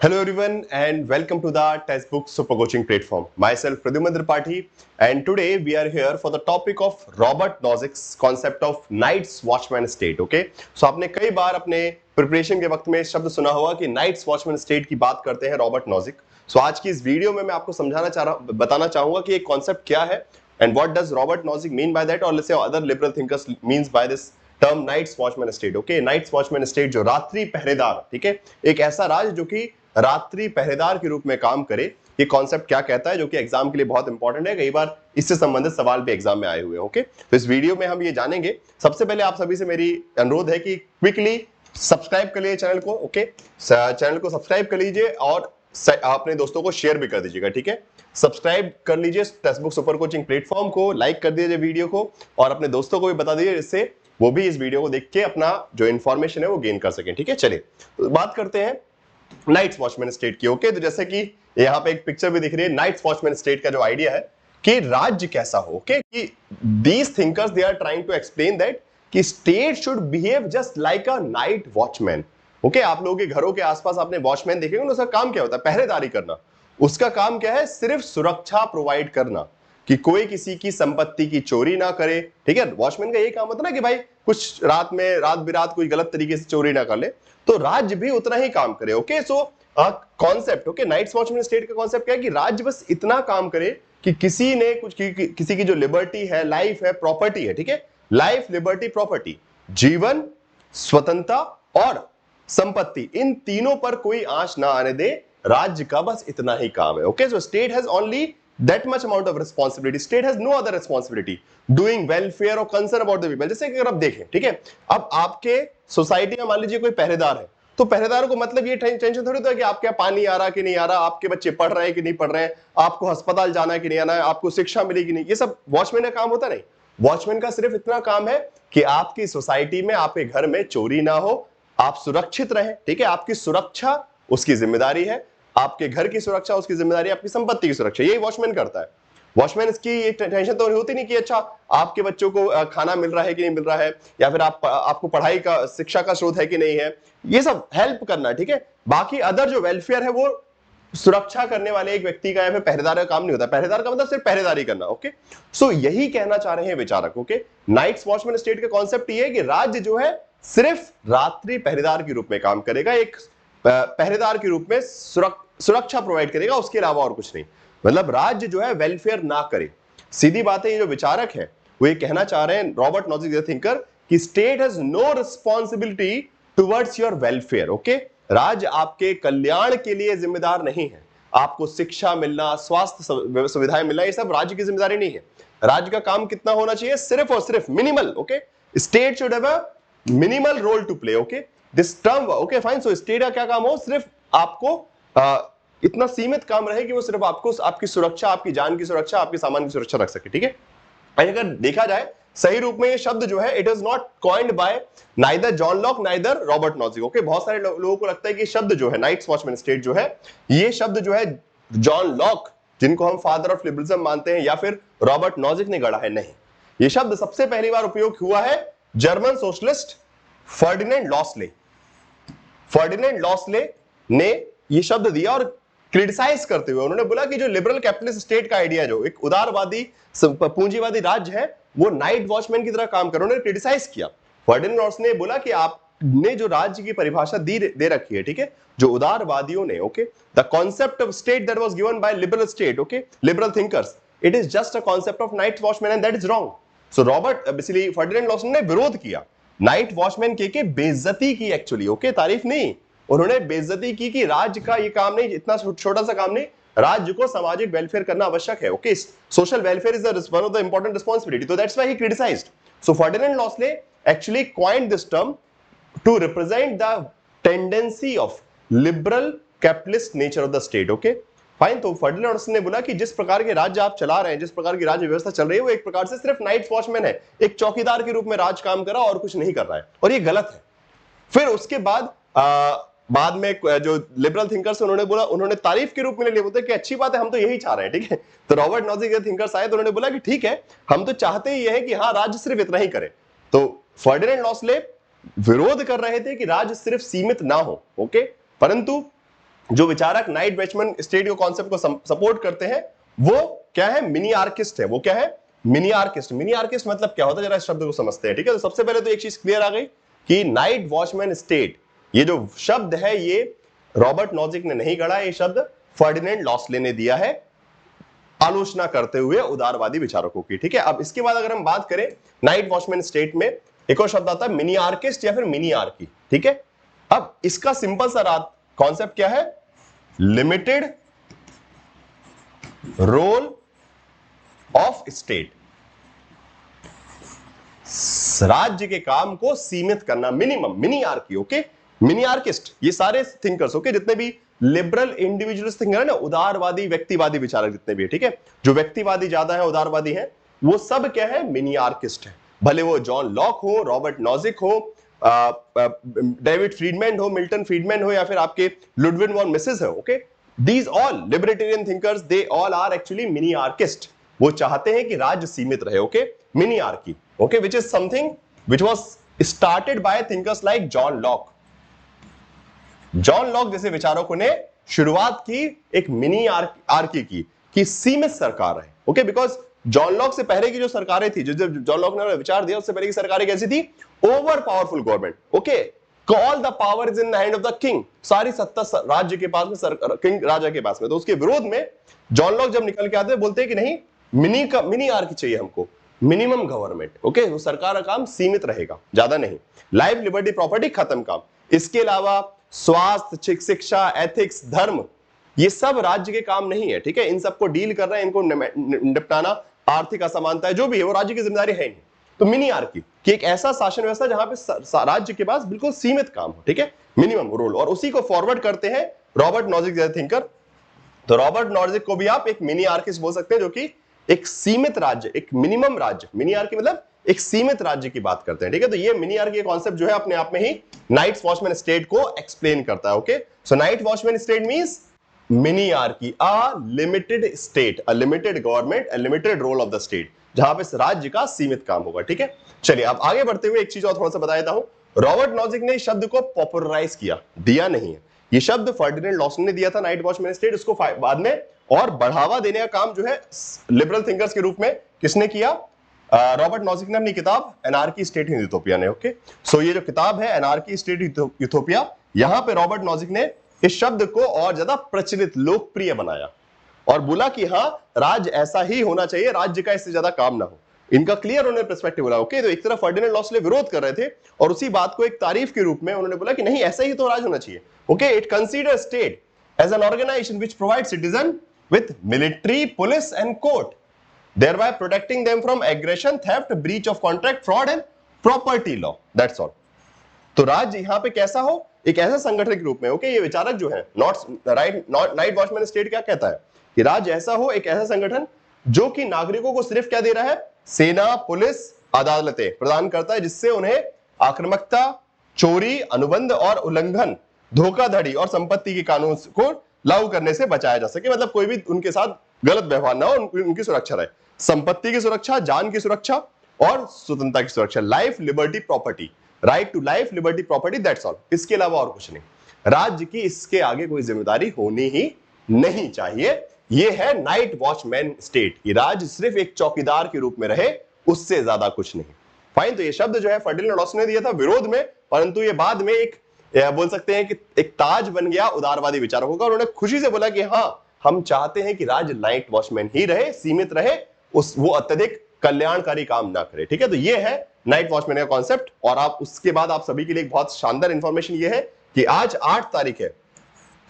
Hello everyone and welcome to the Textbook Super Coaching platform. Myself Pradyuman Tripathi and today we are here for the topic of Robert Nozick's concept of Night's Watchman State. Okay? So आपने कई बार अपने preparation के वक्त में शब्द सुना होगा कि नाइट्स वॉचमैन स्टेट की बात करते हैं रॉबर्ट नॉजिक. सो आज की इस वीडियो में मैं आपको बताना चाहूंगा कि ये कॉन्सेप्ट क्या है and what does Robert Nozick mean by that और let's say other liberal thinkers means by this term night's watchman state. Okay, night's watchman state जो रात्रि पहरेदार, ठीक है, एक ऐसा राज जो कि रात्रि पहरेदार के रूप में काम करे. ये कॉन्सेप्ट क्या कहता है जो कि एग्जाम के लिए बहुत इंपॉर्टेंट है. कई बार इससे संबंधित सवाल भी एग्जाम में आए हुए हैं. ओके, तो इस वीडियो में हम ये जानेंगे. सबसे पहले आप सभी से मेरी अनुरोध है कि क्विकली सब्सक्राइब कर लीजिए चैनल को. ओके, चैनल को सब्सक्राइब कर लीजिए और अपने दोस्तों को शेयर भी कर दीजिएगा. ठीक है, सब्सक्राइब कर लीजिए टेक्स्टबुक सुपर कोचिंग प्लेटफॉर्म को, लाइक कर दीजिए वीडियो को और अपने दोस्तों को भी बता दीजिए जिससे वो भी इस वीडियो को देख के अपना जो इन्फॉर्मेशन है वो गेन कर सकें. ठीक है, चलिए तो बात करते हैं नाइट्स वॉचमैन स्टेट की. ओके, तो जैसे कि यहाँ पे एक पिक्चर भी दिख रही है. नाइट्स वॉचमैन स्टेट का जो आइडिया है कि राज्य कैसा हो. ओके, कि these thinkers they are trying to explain that कि state should behave just like a night watchman. Okay, आप लोगों के घरों के आसपास आपने वॉचमैन देखेंगे ना, उसका काम क्या होता है? पहरेदारी करना. उसका काम क्या है? सिर्फ सुरक्षा प्रोवाइड करना कि कोई किसी की संपत्ति की चोरी ना करे. ठीक है, वॉचमैन का यही काम होता है ना कि भाई कुछ रात बिरात कोई गलत तरीके से चोरी ना कर ले, तो राज्य भी उतना ही काम करे. Okay, so concept, okay, night's watchman state का कॉन्सेप्ट क्या है कि राज्य बस इतना काम करे कि किसी ने किसी की जो लिबर्टी है, लाइफ है, प्रॉपर्टी है, ठीक है, लाइफ, लिबर्टी, प्रॉपर्टी, जीवन, स्वतंत्रता और संपत्ति, इन तीनों पर कोई आंच ना आने दे. राज्य का बस इतना ही काम है. Okay, so state has only that much amount of responsibility. State has no other responsibility doing welfare or concern about the people. जैसे कि अगर आप देखें, ठीक है, अब आपके सोसाइटी में मान लीजिए कोई पहरेदार है, तो पहरेदार को मतलब ये टेंशन थोड़ी तो है कि आपके यहाँ पानी आ रहा कि नहीं आ रहा, आपके बच्चे पढ़ रहे हैं कि नहीं पढ़ रहे हैं, आपको अस्पताल जाना है कि नहीं आना है, आपको शिक्षा मिली कि नहीं. ये सब वॉचमैन का काम होता नहीं. वॉचमैन का सिर्फ इतना काम है कि आपकी सोसाइटी में, आपके घर में चोरी ना हो, आप सुरक्षित रहें. ठीक है, आपकी सुरक्षा उसकी जिम्मेदारी है, आपके घर की सुरक्षा उसकी जिम्मेदारी, आपकी संपत्ति की सुरक्षा, यही वॉचमैन करता है. वॉचमैन की ये टेंशन तो होती नहीं कि अच्छा आपके बच्चों को खाना मिल रहा है कि नहीं मिल रहा है, या फिर आपको पढ़ाई का, शिक्षा का स्रोत है कि नहीं है. ये सब हेल्प करना, ठीक है. बाकी अदर जो वेलफेयर है वो सुरक्षा करने वाले एक व्यक्ति का या फिर पहरेदार का काम नहीं होता. पहरेदार का मतलब सिर्फ पहरेदारी करना. ओके, सो यही कहना चाह रहे हैं विचारक. ओके, नाइट्स वॉचमैन स्टेट का कॉन्सेप्ट ये है कि राज्य जो है सिर्फ रात्रि पहरेदार के रूप में काम करेगा, एक पहरेदार के रूप में सुरक्षा प्रोवाइड करेगा, उसके अलावा और कुछ नहीं. मतलब राज्य जो है वेलफेयर ना करे. सीधी बात है, ये जो विचारक है वो ये कहना चाह रहे हैं, रॉबर्ट नॉजिक थिंकर, कि state has no responsibility towards your welfare. Okay, राज्य आपके कल्याण के लिए जिम्मेदार नहीं है. आपको शिक्षा मिलना, स्वास्थ्य सुविधाएं मिलना, ये सब राज्य की जिम्मेदारी नहीं है. राज्य का काम कितना होना चाहिए? सिर्फ और सिर्फ minimal. Okay, state should have a minimal role to play. Okay, this term, okay fine. So state का क्या काम हो? सिर्फ आपको इतना सीमित काम रहे कि वो सिर्फ आपको, आपकी सुरक्षा, आपकी जान की सुरक्षा, आपके सामान की सुरक्षा रख सके. ठीक है, अगर देखा जाए सही रूप में ये शब्द जो है, it is not coined bye neither John Locke neither Robert Nozick. Okay, बहुत सारे लोगों को लगता है कि शब्द जो है नाइट्स वॉचमैन स्टेट जो है, ये शब्द जो है जॉन लॉक, जिनको हम फादर ऑफ लिबरलिज्म मानते हैं, या फिर रॉबर्ट नॉजिक ने गढ़ा है. नहीं, ये शब्द सबसे पहली बार उपयोग हुआ है German socialist Ferdinand लॉसले. Ferdinand Lassalle ने ये शब्द दिया और क्रिटिसाइज करते हुए उन्होंने बोला कि जो लिबरल कैपिटलिस्ट स्टेट का आइडिया, जो एक उदारवादी पूंजीवादी राज्य है, वो नाइट वॉचमैन की तरह काम कर, उन्होंने क्रिटिसाइज किया. फर्डिनेंड लॉस ने बोला कि आपने जो राज्य की परिभाषा दे रखी है, ठीक है, जो उदारवादियों ने, okay, the concept of state that was given by liberal state, okay, liberal thinkers, it is just a concept of night watchman and that is wrong. So Robert basically Ferdinand loss ने विरोध किया, night watchman के बेइज्जती की actually. Okay, तारीफ नहीं, उन्होंने बेइज्जती की कि राज्य का ये काम नहीं, इतना छोटा सा काम नहीं, राज्य को सामाजिक वेलफेयर करना आवश्यक है. Okay, social welfare is one of the important responsibility. तो that's why he criticised. So Ferdinand Lassalle actually coined this term to represent the tendency of liberal capitalist nature of the state. Okay fine. तो Ferdinand Lassalle ने बोला कि जिस प्रकार के राज्य आप चला रहे हैं, जिस प्रकार की राज्य व्यवस्था चल रही है, वो एक प्रकार से सिर्फ नाइट वॉचमैन है, एक चौकीदार के रूप में राज काम कर रहा और कुछ नहीं कर रहा है, और ये गलत है. फिर उसके बाद में जो लिबरल थिंकर्स उन्होंने बोला, उन्होंने तारीफ के रूप में ले बोलते कि अच्छी बात है, हम तो यही चाह रहे हैं. ठीक है, तो रॉबर्ट नॉजिक के थिंकर्स आए तो उन्होंने बोला कि ठीक है, हम तो चाहते ही है कि हाँ, राज्य सिर्फ इतना ही करे. तो फर्डिनेंड लॉसले विरोध कर रहे थे कि राज्य सिर्फ सीमित ना हो. ओके, परंतु जो विचारक नाइट वॉचमैन स्टेट के कॉन्सेप्ट को सपोर्ट करते हैं वो क्या है, मिनी आर्किस्ट है। वो क्या है, मिनी आर्किस्ट। मिनी आर्किस्ट मतलब क्या होता है, जरा इस शब्द को समझते हैं। ठीक है, तो सबसे पहले तो एक चीज क्लियर आ गई कि नाइट वॉचमैन स्टेट, ये जो शब्द है ये रॉबर्ट नॉजिक ने नहीं गढ़ा, ये शब्द फर्डिनेंड लॉसले ने दिया है आलोचना करते हुए उदारवादी विचारकों की। ठीक है, अब इसके बाद अगर हम बात करें नाइट वॉचमैन स्टेट में एक और शब्द आता है मिनी आर्किस्ट या फिर मिनी आर्की। ठीक है, अब इसका सिंपल सा कॉन्सेप्ट क्या है, लिमिटेड रोल ऑफ स्टेट, राज्य के काम को सीमित करना, minimum, minarchy. Okay, minarchist, ये सारे थिंकर्स, ओके, जितने भी लिबरल इंडिविजुअलिस्ट थिंकर है ना, उदारवादी व्यक्तिवादी विचारक जितने भी है, ठीक है, जो व्यक्तिवादी ज्यादा है, उदारवादी है, वो सब क्या है, मिनी आर्किस्ट है। भले वो जॉन लॉक हो, रॉबर्ट नॉजिक हो, डेविड फ्रीडमैन हो, मिल्टन फ्रीडमैन हो, या फिर आपके लुडविग वॉन मिसेस है। Okay, these all libertarian thinkers, they all are actually minarchist. वो चाहते हैं कि राज्य सीमित रहे। Okay, minarchy, okay, which is something which was started by thinkers like John Locke. John Locke जैसे विचारकों ने शुरुआत की एक मिनी आर्की की, कि सीमित सरकार है। ओके, बिकॉज जॉन लॉक से पहले की जो सरकारें थी, जो जॉन लॉक ने विचार दिया, उससे पहले की सरकारें कैसी थी, over powerful government. Okay, all the power is in the hand of the king, सारी सत्ता राज्य के पास में, किंग राजा के पास में। तो उसके विरोध में जॉन लॉक जब निकल के आते हैं, बोलते हैं कि नहीं, मिनी आर्की चाहिए हमको, मिनिमम गवर्नमेंट। ओके, वो सरकार का काम सीमित रहेगा, ज्यादा नहीं, लाइफ, लिबर्टी, प्रॉपर्टी, खत्म काम। इसके अलावा स्वास्थ्य, शिक्षा, एथिक्स, धर्म, ये सब राज्य के काम नहीं है। ठीक है, इन सबको डील करना, इनको निपटाना, आर्थिक असमानता जो भी है वो राज्य की जिम्मेदारी है नहीं। तो मिनी आर्की कि एक ऐसा शासन व्यवस्था जहां पे राज्य के पास बिल्कुल सीमित काम हो, ठीक है, मिनिमम रोल, और उसी को फॉरवर्ड करते हैं रॉबर्ट नॉजिक जैसे थिंकर। तो रॉबर्ट नॉजिक को भी आप एक मिनी आर्किस्ट बोल सकते हैं, जो कि एक सीमित राज्य, एक मिनिमम राज्य, मिनी आर्की मतलब एक सीमित राज्य की बात करते हैं। ठीक है, तो ये मिनी आर्की कॉन्सेप्ट जो है अपने आप में ही नाइट वॉचमैन स्टेट को एक्सप्लेन करता है। Okay, so night watchman state means minarchy, a limited state, a limited government, a limited role of the state, जहां पे राज्य का सीमित काम होगा। ठीक है, चलिए अब आगे बढ़ते हुए एक चीज और थोड़ा सा बता देता हूं। रॉबर्ट नॉजिक ने इस शब्द को पॉपुलराइज किया, दिया नहीं है, ये शब्द फर्डिनेंड लॉसन ने दिया था, नाइट वॉचमैन स्टेट, उसको बाद में और बढ़ावा देने का काम जो है लिबरल थिंकर्स के रूप में किसने किया, रॉबर्ट नॉजिक ने अपनी किताब एनार्की स्टेट इन यूथोपिया ने। ओके, सो ये जो किताब है एनार्की स्टेट यूथोपिया, यहां पे रॉबर्ट नॉजिक ने इस शब्द को और ज्यादा प्रचलित, लोकप्रिय बनाया और बोला कि हाँ, राज्य ऐसा ही होना चाहिए, राज्य का इससे ज्यादा काम ना हो। इनका क्लियर उन्होंने पर्सपेक्टिव बोला। ओके, तो एक तरफ फर्डिनेंड लॉसले विरोध कर रहे थे और उसी बात को एक तारीफ के रूप में उन्होंने बोला कि नहीं, ऐसा ही तो राज होना चाहिए। Okay, it consider state as an organisation which provide citizen with military, police and court, thereby protecting them from aggression, theft, breach of contract, fraud and property law. That's all. तो राज्य यहां पे कैसा हो, एक ऐसा संगठन के रूप में। ओके, ये विचारक जो है नाइट वॉचमैन स्टेट क्या कहता है कि राज्य ऐसा हो, एक ऐसा संगठन जो कि नागरिकों को सिर्फ क्या दे रहा है, सेना, पुलिस, अदालतें प्रदान करता है, जिससे उन्हें आक्रामकता, चोरी, अनुबंध और उल्लंघन, धोखाधड़ी और संपत्ति के कानून को लागू करने से बचाया जा सके। मतलब कोई भी उनके साथ गलत व्यवहार ना हो, उनकी सुरक्षा रहे, संपत्ति की सुरक्षा, जान की सुरक्षा और स्वतंत्रता की सुरक्षा, life, liberty, property, right to life, liberty, property, that's all. इसके अलावा और कुछ नहीं। राज्य की इसके आगे कोई जिम्मेदारी होनी ही नहीं चाहिए। यह है नाइट वॉचमैन स्टेट, कि राज्य सिर्फ एक चौकीदार के रूप में रहे, उससे ज्यादा कुछ नहीं। फाइन, तो ये शब्द जो है फर्डिनेंड लॉसन ने दिया था विरोध में, परंतु ये बाद में एक बोल सकते हैं कि एक ताज बन गया उदारवादी विचारकों का। उन्होंने खुशी से बोला कि हाँ, हम चाहते हैं कि राज्य नाइट वॉचमैन ही रहे, सीमित रहे, वो अत्यधिक कल्याणकारी काम ना करे। ठीक है, तो ये है नाइट वॉचमैन का कॉन्सेप्ट। और आप उसके बाद आप सभी के लिए एक बहुत शानदार इंफॉर्मेशन ये है कि आज 8 तारीख है,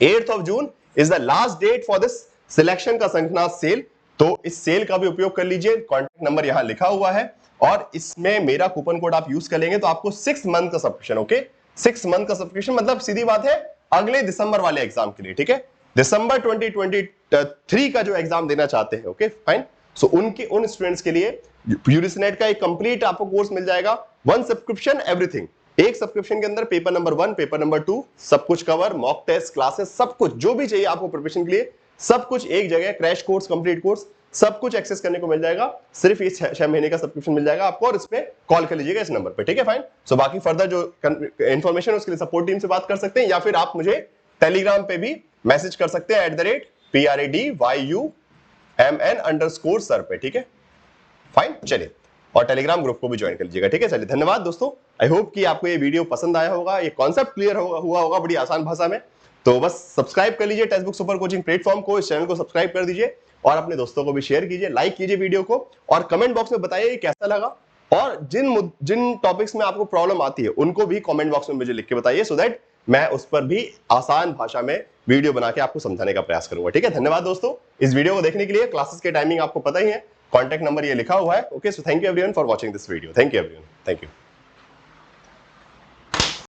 8th of June is the last date for this selection का संगठनाथ सेल। तो इस सेल का भी उपयोग कर लीजिए, कॉन्टैक्ट नंबर यहां लिखा हुआ है, और इसमें मेरा कूपन कोड आप यूज कर लेंगे तो आपको 6 मंथ का सब्सक्रिप्शन। ओके, 6 मंथ का सब्सक्रिप्शन मतलब सीधी बात है अगले दिसंबर वाले एग्जाम के लिए। ठीक है, दिसंबर 2023 का जो एग्जाम देना चाहते हैं। ओके, फाइन, सो उन स्टूडेंट्स के लिए यूरिसनेट का एक कंप्लीट आपको कोर्स मिल जाएगा, 1 सब्सक्रिप्शन एवरीथिंग। एक सब्सक्रिप्शन के अंदर पेपर नंबर 1, पेपर नंबर 2 सब कुछ कवर, मॉक टेस्ट, क्लासेस, सब कुछ जो भी चाहिए आपको प्रिपरेशन के लिए, सब कुछ एक जगह, क्रैश कोर्स, कंप्लीट कोर्स, सब कुछ एक्सेस करने को मिल जाएगा। सिर्फ इस 6 महीने का सब्सक्रिप्शन मिल जाएगा आपको, और इस पे कॉल कर लीजिएगा इस नंबर पे। ठीक है, फाइन, सो बाकी फर्दर जो इंफॉर्मेशन है उसके लिए सपोर्ट टीम से बात कर सकते हैं, या फिर आप मुझे टेलीग्राम पे भी मैसेज कर सकते हैं @PRADYUMN_sir पे, ठीक है, फाइन। चलिए, और टेलीग्राम ग्रुप को भी ज्वाइन कर लीजिएगा, ठीक है। चलिए, धन्यवाद दोस्तों। आई होप कि आपको ये वीडियो पसंद आया होगा, ये कॉन्सेप्ट क्लियर हुआ होगा बड़ी आसान भाषा में। तो बस सब्सक्राइब कर लीजिए text book super coaching platform को, इस चैनल को सब्सक्राइब कर दीजिए और अपने दोस्तों को भी शेयर कीजिए, लाइक कीजिए वीडियो को, और कमेंट बॉक्स में बताइए कैसा लगा, और जिन टॉपिक्स में आपको प्रॉब्लम आती है उनको भी कमेंट बॉक्स में मुझे लिख के बताइए, सो दैट मैं उस पर भी आसान भाषा में वीडियो बना के आपको समझाने का प्रयास करूंगा, ठीक है। धन्यवाद दोस्तों इस वीडियो को देखने के लिए। क्लासेस के टाइमिंग आपको पता ही है, कॉन्टैक्ट नंबर ये लिखा हुआ है। Okay, so thank you everyone for watching this video. Thank you everyone, thank you.